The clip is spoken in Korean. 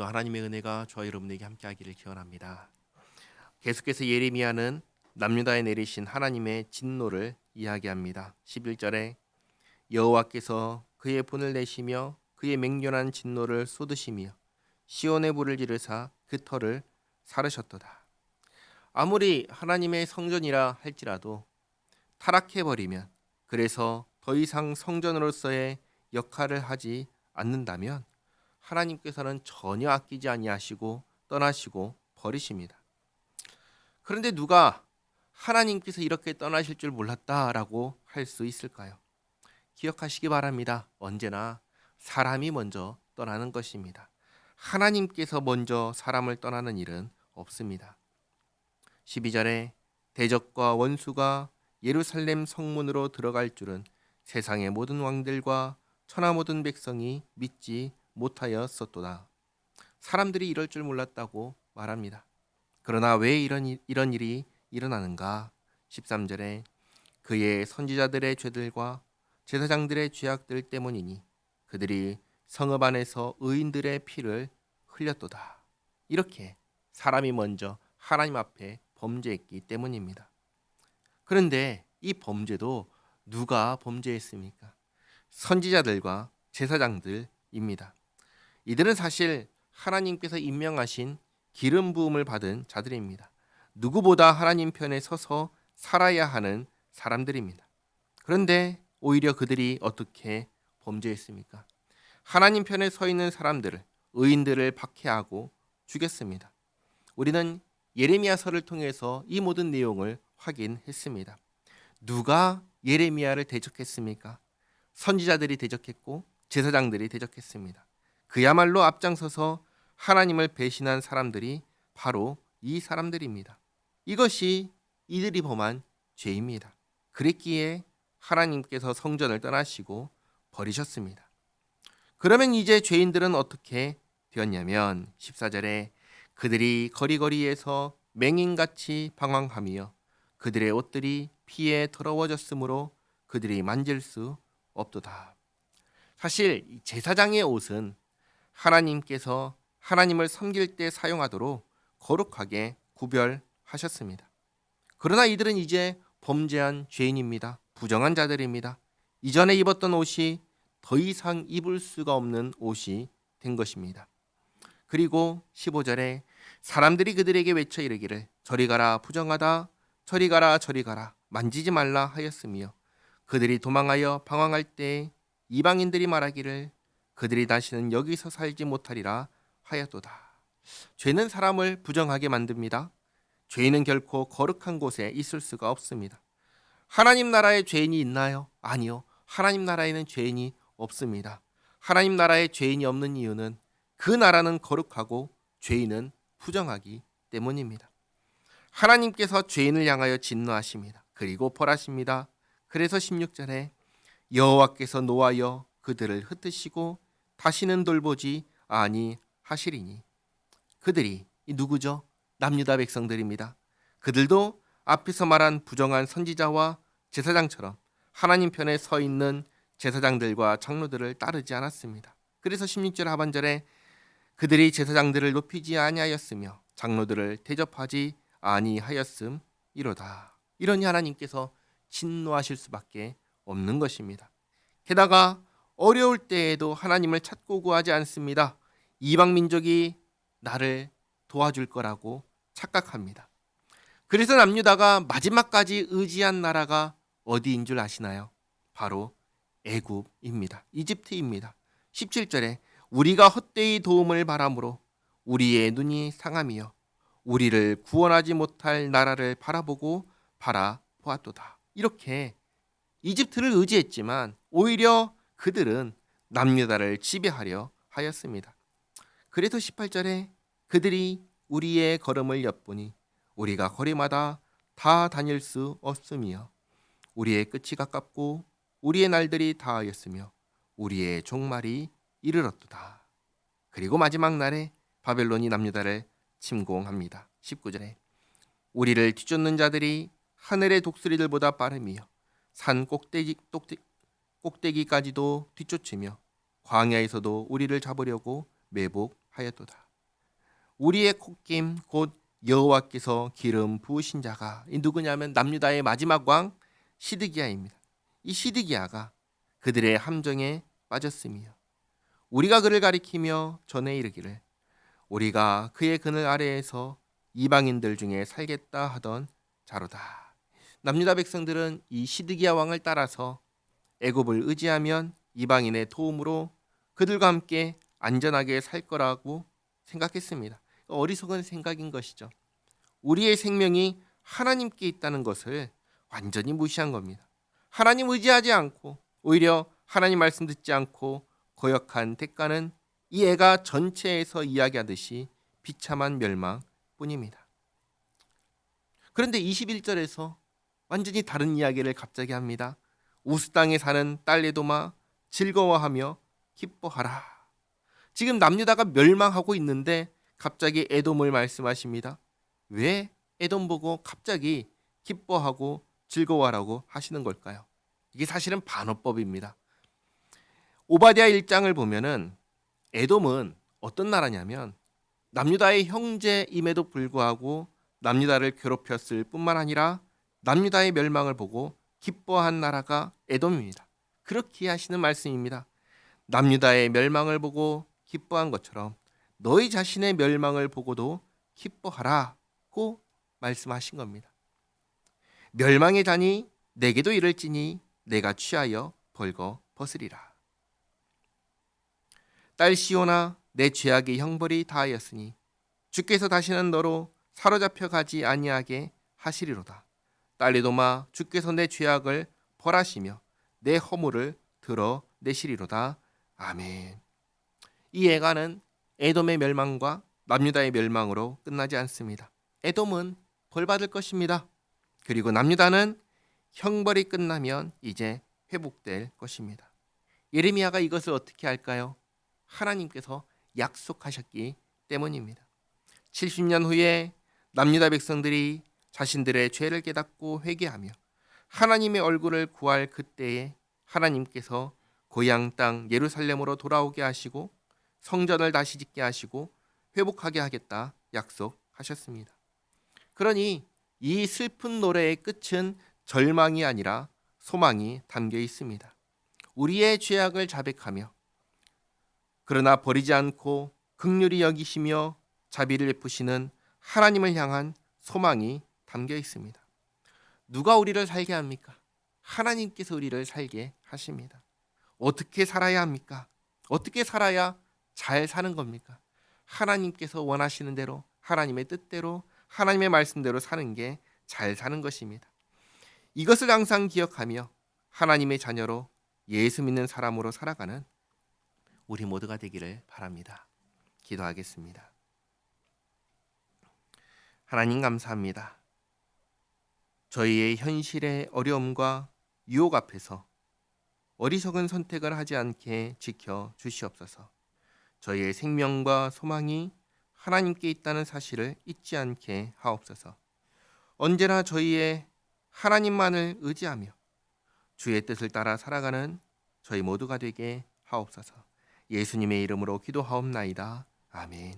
오늘도 하나님의 은혜가 저와 여러분에게 함께하기를 기원합니다. 계속해서 예레미야는 남유다에 내리신 하나님의 진노를 이야기합니다. 11절에 여호와께서 그의 분을 내시며 그의 맹렬한 진노를 쏟으시며 시온의 불을 지르사 그 터를 사르셨도다. 아무리 하나님의 성전이라 할지라도 타락해버리면, 그래서 더 이상 성전으로서의 역할을 하지 않는다면 하나님께서는 전혀 아끼지 아니하시고 떠나시고 버리십니다. 그런데 누가 하나님께서 이렇게 떠나실 줄 몰랐다라고 할 수 있을까요? 기억하시기 바랍니다. 언제나 사람이 먼저 떠나는 것입니다. 하나님께서 먼저 사람을 떠나는 일은 없습니다. 12절에 대적과 원수가 예루살렘 성문으로 들어갈 줄은 세상의 모든 왕들과 천하 모든 백성이 믿지 못하였었도다. 사람들이 이럴 줄 몰랐다고 말합니다. 그러나 왜 이런 일이 일어나는가? 13절에 그의 선지자들의 죄들과 제사장들의 죄악들 때문이니 그들이 성읍 안에서 의인들의 피를 흘렸도다. 이렇게 사람이 먼저 하나님 앞에 범죄했기 때문입니다. 그런데 이 범죄도 누가 범죄했습니까? 선지자들과 제사장들입니다. 이들은 사실 하나님께서 임명하신 기름 부음을 받은 자들입니다. 누구보다 하나님 편에 서서 살아야 하는 사람들입니다. 그런데 오히려 그들이 어떻게 범죄했습니까? 하나님 편에 서 있는 사람들을, 의인들을 박해하고 죽였습니다. 우리는 예레미야서를 통해서 이 모든 내용을 확인했습니다. 누가 예레미야를 대적했습니까? 선지자들이 대적했고 제사장들이 대적했습니다. 그야말로 앞장서서 하나님을 배신한 사람들이 바로 이 사람들입니다. 이것이 이들이 범한 죄입니다. 그랬기에 하나님께서 성전을 떠나시고 버리셨습니다. 그러면 이제 죄인들은 어떻게 되었냐면 14절에 그들이 거리거리에서 맹인같이 방황하며 그들의 옷들이 피에 더러워졌으므로 그들이 만질 수 없도다. 사실 제사장의 옷은 하나님께서 하나님을 섬길 때 사용하도록 거룩하게 구별하셨습니다. 그러나 이들은 이제 범죄한 죄인입니다. 부정한 자들입니다. 이전에 입었던 옷이 더 이상 입을 수가 없는 옷이 된 것입니다. 그리고 15절에 사람들이 그들에게 외쳐 이르기를 저리 가라 부정하다, 저리 가라 저리 가라, 만지지 말라 하였으며 그들이 도망하여 방황할 때 이방인들이 말하기를 그들이 다시는 여기서 살지 못하리라 하였도다. 죄는 사람을 부정하게 만듭니다. 죄인은 결코 거룩한 곳에 있을 수가 없습니다. 하나님 나라에 죄인이 있나요? 아니요. 하나님 나라에는 죄인이 없습니다. 하나님 나라에 죄인이 없는 이유는 그 나라는 거룩하고 죄인은 부정하기 때문입니다. 하나님께서 죄인을 향하여 진노하십니다. 그리고 벌하십니다. 그래서 16절에 여호와께서 노하여 그들을 흩으시고 다시는 돌보지 아니하시리니. 그들이 누구죠? 남유다 백성들입니다. 그들도 앞에서 말한 부정한 선지자와 제사장처럼 하나님 편에 서 있는 제사장들과 장로들을 따르지 않았습니다. 그래서 16절 하반절에 그들이 제사장들을 높이지 아니하였으며 장로들을 대접하지 아니하였음이로다. 이러니 하나님께서 진노하실 수밖에 없는 것입니다. 게다가 어려울 때에도 하나님을 찾고 구하지 않습니다. 이방 민족이 나를 도와줄 거라고 착각합니다. 그래서 남유다가 마지막까지 의지한 나라가 어디인 줄 아시나요? 바로 애굽입니다. 이집트입니다. 17절에 우리가 헛되이 도움을 바람으로 우리의 눈이 상하며 우리를 구원하지 못할 나라를 바라보고 바라보았도다. 이렇게 이집트를 의지했지만 오히려 그들은 남유다를 지배하려 하였습니다. 그래서 18절에 그들이 우리의 걸음을 엿보니 우리가 거리마다 다 다닐 수 없으며 우리의 끝이 가깝고 우리의 날들이 다하였으며 우리의 종말이 이르렀도다. 그리고 마지막 날에 바벨론이 남유다를 침공합니다. 19절에 우리를 뒤쫓는 자들이 하늘의 독수리들보다 빠르며 산 꼭대기까지도 뒤쫓으며 광야에서도 우리를 잡으려고 매복하였도다. 우리의 콧김 곧 여호와께서 기름 부으신 자가 이 누구냐면 남유다의 마지막 왕 시드기야입니다. 이 시드기야가 그들의 함정에 빠졌으며 우리가 그를 가리키며 전해 이르기를 우리가 그의 그늘 아래에서 이방인들 중에 살겠다 하던 자로다. 남유다 백성들은 이 시드기야 왕을 따라서 애굽을 의지하면 이방인의 도움으로 그들과 함께 안전하게 살 거라고 생각했습니다. 어리석은 생각인 것이죠. 우리의 생명이 하나님께 있다는 것을 완전히 무시한 겁니다. 하나님 의지하지 않고 오히려 하나님 말씀 듣지 않고 거역한 대가는 이 애가 전체에서 이야기하듯이 비참한 멸망뿐입니다. 그런데 21절에서 완전히 다른 이야기를 갑자기 합니다. 우스 땅에 사는 딸 에도마 즐거워하며 기뻐하라. 지금 남유다가 멸망하고 있는데 갑자기 에돔을 말씀하십니다. 왜 에돔 보고 갑자기 기뻐하고 즐거워하라고 하시는 걸까요? 이게 사실은 반어법입니다. 오바댜 1장을 보면은 에돔은 어떤 나라냐면 남유다의 형제임에도 불구하고 남유다를 괴롭혔을 뿐만 아니라 남유다의 멸망을 보고 기뻐한 나라가 에돔입니다. 그렇게 하시는 말씀입니다. 남유다의 멸망을 보고 기뻐한 것처럼 너희 자신의 멸망을 보고도 기뻐하라고 말씀하신 겁니다. 멸망의 잔이 내게도 이를지니 내가 취하여 벌거 벗으리라. 딸 시온아 내 죄악의 형벌이 다하였으니 주께서 다시는 너로 사로잡혀 가지 아니하게 하시리로다. 딸 에도마 주께서 내 죄악을 벌하시며 내 허물을 드러내시리로다. 아멘. 이 예가는 에돔의 멸망과 남유다의 멸망으로 끝나지 않습니다. 에돔은 벌받을 것입니다. 그리고 남유다는 형벌이 끝나면 이제 회복될 것입니다. 예레미야가 이것을 어떻게 할까요? 하나님께서 약속하셨기 때문입니다. 70년 후에 남유다 백성들이 자신들의 죄를 깨닫고 회개하며 하나님의 얼굴을 구할 그때에 하나님께서 고향 땅 예루살렘으로 돌아오게 하시고 성전을 다시 짓게 하시고 회복하게 하겠다 약속하셨습니다. 그러니 이 슬픈 노래의 끝은 절망이 아니라 소망이 담겨 있습니다. 우리의 죄악을 자백하며 그러나 버리지 않고 긍휼히 여기시며 자비를 베푸시는 하나님을 향한 소망이 담겨 있습니다. 누가 우리를 살게 합니까? 하나님께서 우리를 살게 하십니다. 어떻게 살아야 합니까? 어떻게 살아야 잘 사는 겁니까? 하나님께서 원하시는 대로 하나님의 뜻대로 하나님의 말씀대로 사는 게 잘 사는 것입니다. 이것을 항상 기억하며 하나님의 자녀로 예수 믿는 사람으로 살아가는 우리 모두가 되기를 바랍니다. 기도하겠습니다. 하나님 감사합니다. 저희의 현실의 어려움과 유혹 앞에서 어리석은 선택을 하지 않게 지켜 주시옵소서. 저희의 생명과 소망이 하나님께 있다는 사실을 잊지 않게 하옵소서. 언제나 저희의 하나님만을 의지하며 주의 뜻을 따라 살아가는 저희 모두가 되게 하옵소서. 예수님의 이름으로 기도하옵나이다. 아멘.